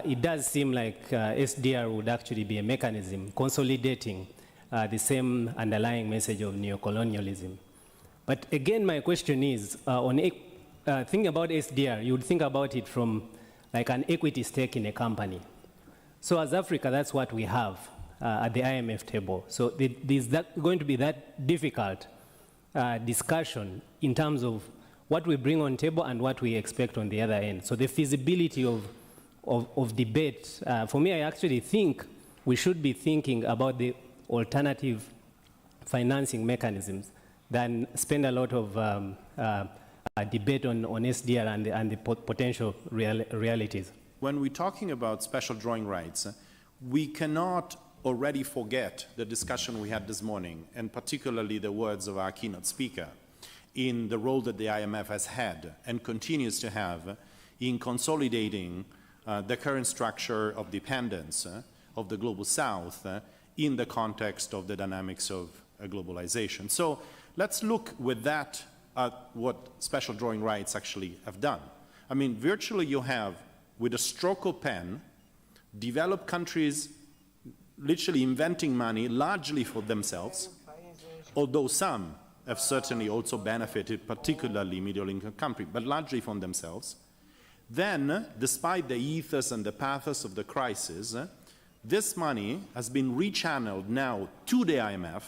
it does seem like SDR would actually be a mechanism consolidating the same underlying message of neocolonialism. But again, my question is, thinking about SDR, you would think about it from like an equity stake in a company. So as Africa, that's what we have at the IMF table. So there's going to be that difficult discussion in terms of what we bring on table and what we expect on the other end. So the feasibility of debate, for me, I actually think we should be thinking about the alternative financing mechanisms than spend a lot of debate on SDR and the potential realities. When we're talking about special drawing rights, we cannot already forget the discussion we had this morning, and particularly the words of our keynote speaker, in the role that the IMF has had and continues to have in consolidating the current structure of dependence of the Global South in the context of the dynamics of globalization. So let's look with that at what special drawing rights actually have done. I mean, virtually you have, with a stroke of pen, developed countries literally inventing money largely for themselves, although some have certainly also benefited, particularly middle-income countries, but largely from themselves. Then, despite the ethos and the pathos of the crisis, this money has been rechanneled now to the IMF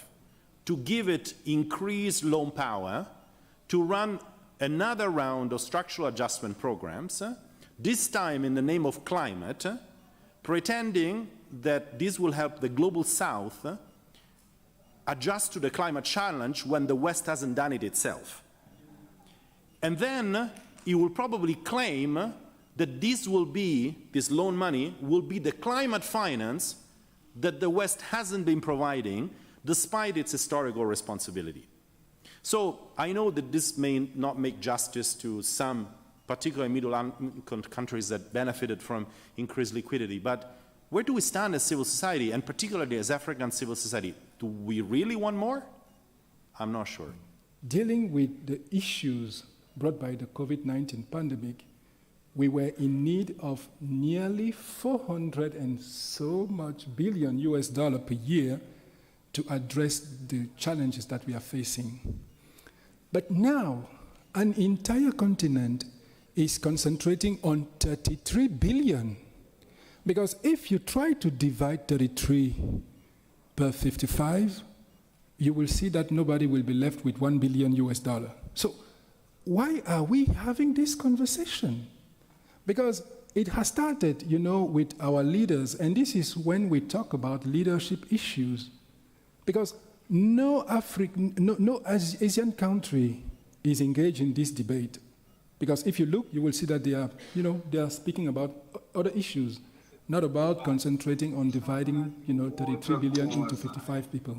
to give it increased loan power to run another round of structural adjustment programs, this time in the name of climate, pretending that this will help the Global South adjust to the climate challenge when the West hasn't done it itself. And then he will probably claim that this loan money will be the climate finance that the West hasn't been providing despite its historical responsibility. So I know that this may not make justice to some particularly middle-income countries that benefited from increased liquidity, but where do we stand as civil society, and particularly as African civil society? Do we really want more? I'm not sure. Dealing with the issues brought by the COVID-19 pandemic, we were in need of nearly 400 and so much billion US dollar per year to address the challenges that we are facing. But now, an entire continent is concentrating on 33 billion. Because if you try to divide 33 per 55, you will see that nobody will be left with 1 billion US dollar. So why are we having this conversation? Because it has started, you know, with our leaders, and this is when we talk about leadership issues. Because no Asian country is engaged in this debate. Because if you look, you will see that they are speaking about other issues, not about concentrating on dividing, 33 billion into 55 people.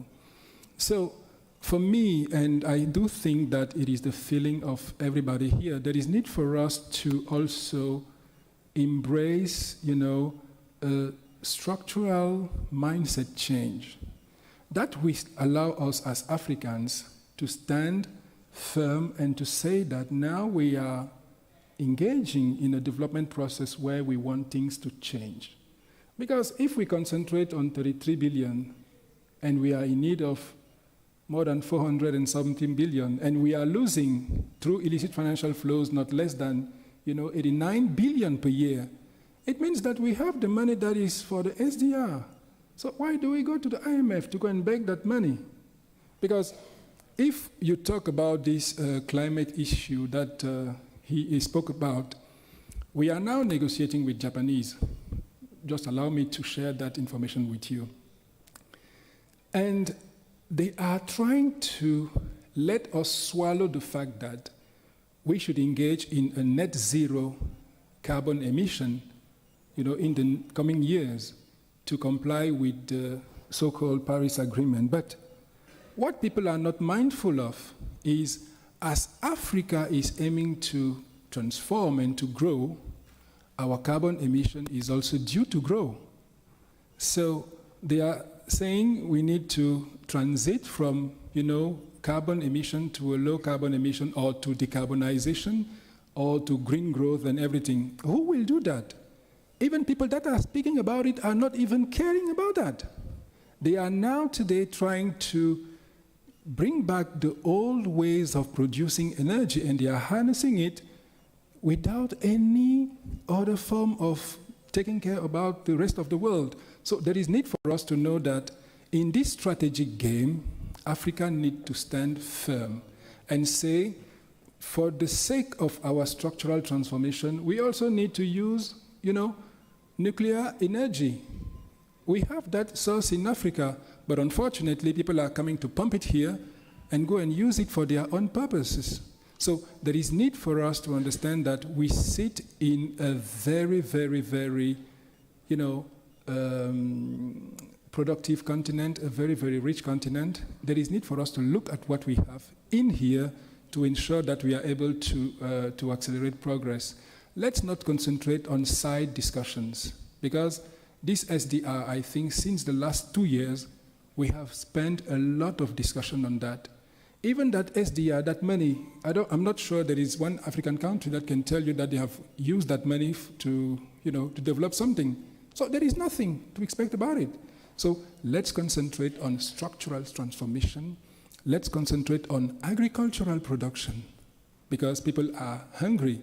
So for me, and I do think that it is the feeling of everybody here, there is need for us to also embrace, a structural mindset change that will allow us as Africans to stand firm and to say that now we are engaging in a development process where we want things to change. Because if we concentrate on 33 billion and we are in need of more than 417 billion, and we are losing through illicit financial flows not less than 89 billion per year, it means that we have the money that is for the SDR. So why do we go to the IMF to go and beg that money? Because if you talk about this climate issue that he spoke about, we are now negotiating with Japanese. Just allow me to share that information with you. And they are trying to let us swallow the fact that we should engage in a net zero carbon emission, in the coming years to comply with the so-called Paris Agreement. But what people are not mindful of is, as Africa is aiming to transform and to grow, our carbon emission is also due to grow. So they are saying we need to transit from, carbon emission to a low carbon emission, or to decarbonization, or to green growth and everything. Who will do that? even people that are speaking about it are not even caring about that. They are now today trying to bring back the old ways of producing energy, and they are harnessing it without any other form of taking care about the rest of the world. So there is need for us to know that in this strategic game, Africa needs to stand firm and say, for the sake of our structural transformation, we also need to use, nuclear energy. We have that source in Africa, but unfortunately, people are coming to pump it here and go and use it for their own purposes. So there is need for us to understand that we sit in a very, very, very, productive continent, a very, very rich continent. There is need for us to look at what we have in here to ensure that we are able to accelerate progress. Let's not concentrate on side discussions, because this SDR, I think, since the last 2 years, we have spent a lot of discussion on that. Even that SDR, that money, I'm not sure there is one African country that can tell you that they have used that money to develop something. So there is nothing to expect about it. So let's concentrate on structural transformation. Let's concentrate on agricultural production, because people are hungry.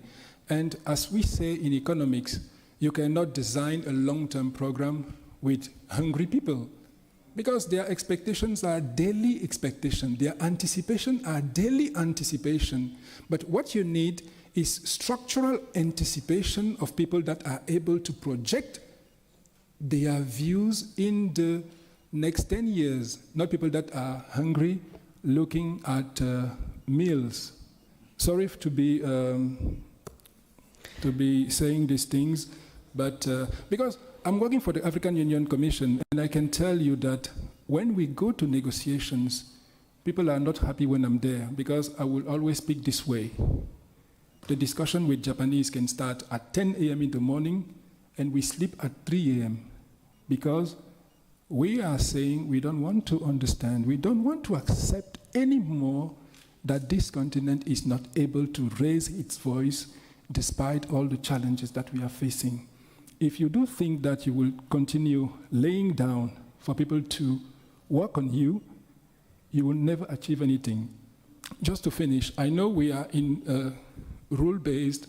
And as we say in economics, you cannot design a long-term program with hungry people, because their expectations are daily expectation. Their anticipation are daily anticipation. But what you need is structural anticipation of people that are able to project their views in the next 10 years, not people that are hungry looking at meals. Sorry to be saying these things, but because I'm working for the African Union Commission, and I can tell you that when we go to negotiations, people are not happy when I'm there, because I will always speak this way. The discussion with Japanese can start at 10 a.m. in the morning, and we sleep at 3 a.m. because we are saying we don't want to understand, we don't want to accept anymore that this continent is not able to raise its voice despite all the challenges that we are facing. If you do think that you will continue laying down for people to work on you, you will never achieve anything. Just to finish, I know we are in a rule-based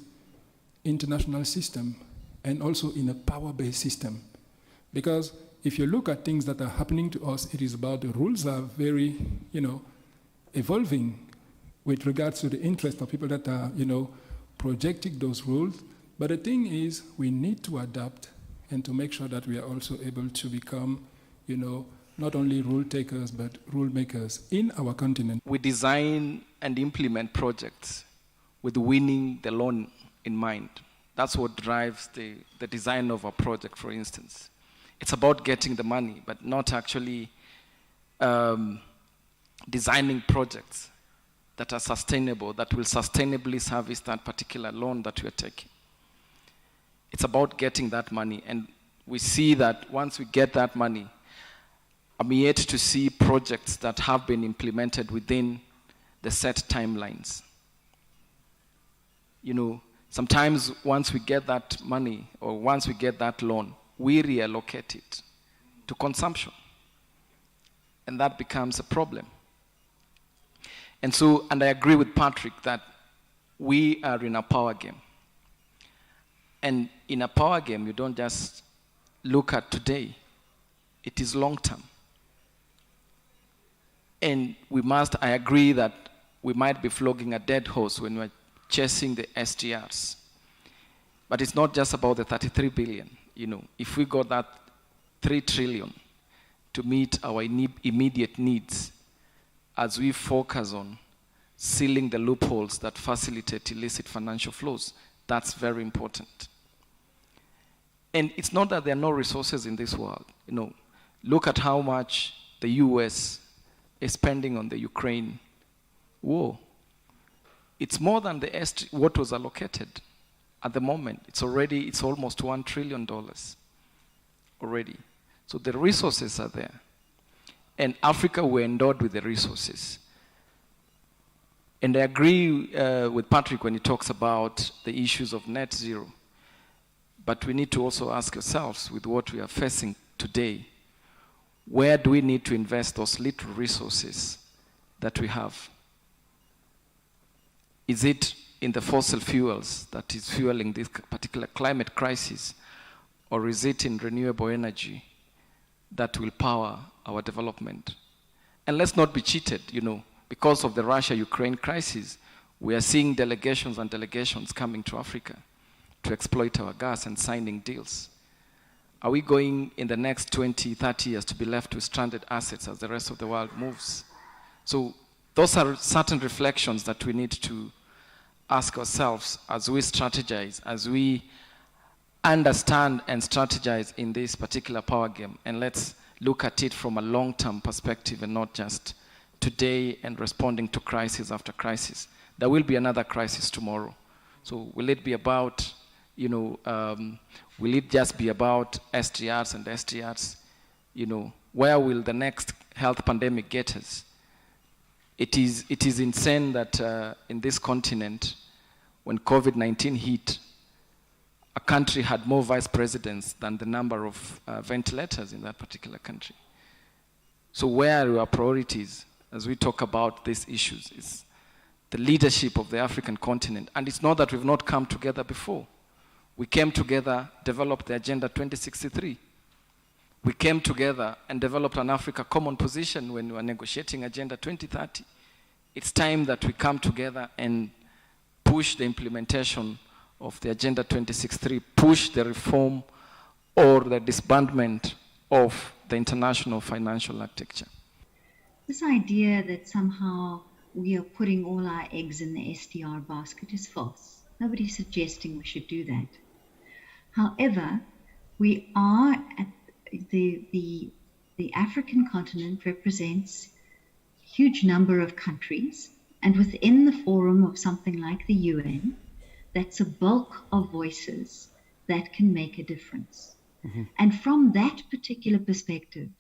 international system and also in a power-based system. Because if you look at things that are happening to us, it is about the rules are very, evolving with regards to the interest of people that are, projecting those rules. But the thing is, we need to adapt and to make sure that we are also able to become, not only rule takers, but rule makers in our continent. We design and implement projects with winning the loan in mind. That's what drives the design of a project, for instance. It's about getting the money, but not actually designing projects that are sustainable, that will sustainably service that particular loan that we are taking. It's about getting that money, and we see that once we get that money, I'm yet to see projects that have been implemented within the set timelines. Sometimes once we get that money, or once we get that loan, we reallocate it to consumption, and that becomes a problem. And I agree with Patrick that we are in a power game. And in a power game, you don't just look at today. It is long term. And I agree that we might be flogging a dead horse when we're chasing the SDRs. But it's not just about the 33 billion. If we got that 3 trillion to meet our immediate needs, as we focus on sealing the loopholes that facilitate illicit financial flows, that's very important. And it's not that there are no resources in this world. Look at how much the US is spending on the Ukraine war. It's more than what was allocated at the moment. It's almost $1 trillion already. So the resources are there. And Africa, we're endowed with the resources. And I agree with Patrick when he talks about the issues of net zero. but we need to also ask ourselves, with what we are facing today, where do we need to invest those little resources that we have? Is it in the fossil fuels that is fueling this particular climate crisis, or is it in renewable energy that will power our development? And let's not be cheated, because of the Russia-Ukraine crisis, we are seeing delegations and delegations coming to Africa to exploit our gas and signing deals. Are we going in the next 20, 30 years to be left with stranded assets as the rest of the world moves? So those are certain reflections that we need to ask ourselves as we strategize, as we understand and strategize in this particular power game. And let's look at it from a long-term perspective and not just today and responding to crisis after crisis. There will be another crisis tomorrow. So will it be about, will it just be about SDRs and SDRs? Where will the next health pandemic get us? It is insane that in this continent, when COVID-19 hit, a country had more vice presidents than the number of ventilators in that particular country. So where are our priorities as we talk about these issues? It's the leadership of the African continent. And it's not that we've not come together before. We came together, developed the Agenda 2063. We came together and developed an Africa common position when we were negotiating Agenda 2030. It's time that we come together and push the implementation of the Agenda 2063, push the reform or the disbandment of the international financial architecture. This idea that somehow we are putting all our eggs in the SDR basket is false. Nobody's suggesting we should do that. However, we are at the African continent represents a huge number of countries, and within the forum of something like the UN, that's a bulk of voices that can make a difference. Mm-hmm. And from that particular perspective,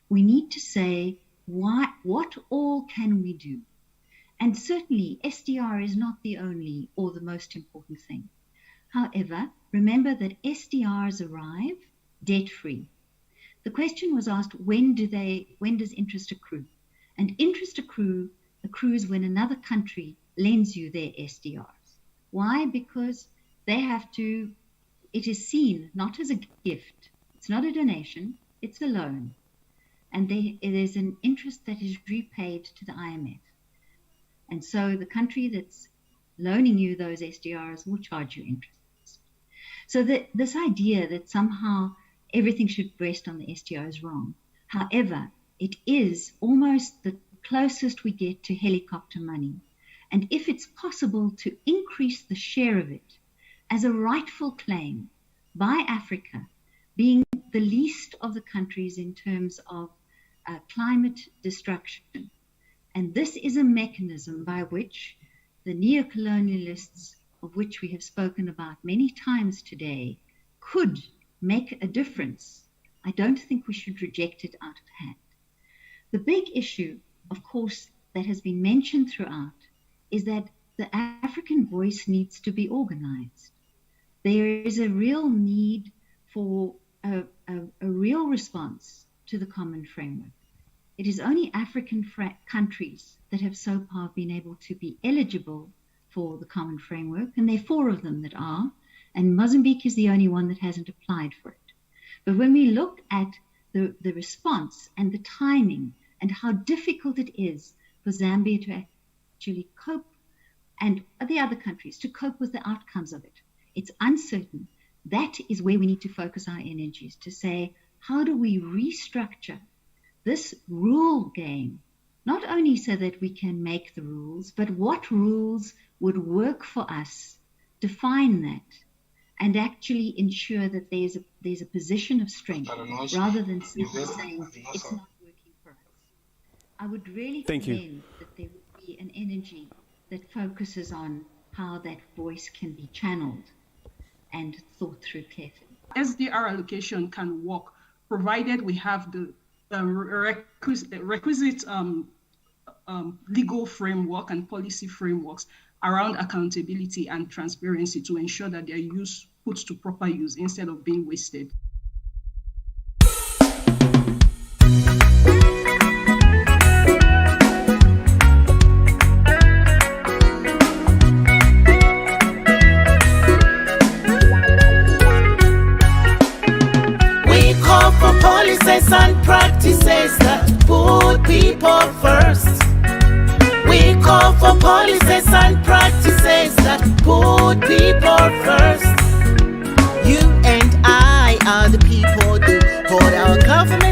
we need to say, what all can we do? And certainly SDR is not the only or the most important thing. However, remember that SDRs arrive debt-free. The question was asked, when does interest accrue? And interest accrues when another country lends you their SDRs. Why? Because they have to, it is seen not as a gift. It's not a donation, it's a loan. And there's an interest that is repaid to the IMF. And so the country that's loaning you those SDRs will charge you interest. So this idea that somehow everything should rest on the SDR is wrong. However, it is almost the closest we get to helicopter money. And if it's possible to increase the share of it as a rightful claim by Africa, being the least of the countries in terms of climate destruction. And this is a mechanism by which the neocolonialists, of which we have spoken about many times today, could make a difference. I don't think we should reject it out of hand. The big issue, of course, that has been mentioned throughout is that the African voice needs to be organized. There is a real need for a real response to the common framework. It is only African countries that have so far been able to be eligible for the common framework, and there are 4 of them that are, and Mozambique is the only one that hasn't applied for it. But when we look at the response and the timing and how difficult it is for Zambia to actually cope, and the other countries to cope with the outcomes of it, it's uncertain. That is where we need to focus our energies, to say, how do we restructure this rule game, not only so that we can make the rules, but what rules would work for us, define that, and actually ensure that there's a position of strength rather than simply saying it's not working for us. I would really recommend that there would be an energy that focuses on how that voice can be channeled and thought through carefully. SDR allocation can work provided we have the requisite legal framework and policy frameworks around accountability and transparency to ensure that they're used put to proper use instead of being wasted. We call for policies and practices that put people first. We call for policies and practices that put people first. You and I are the people who hold our government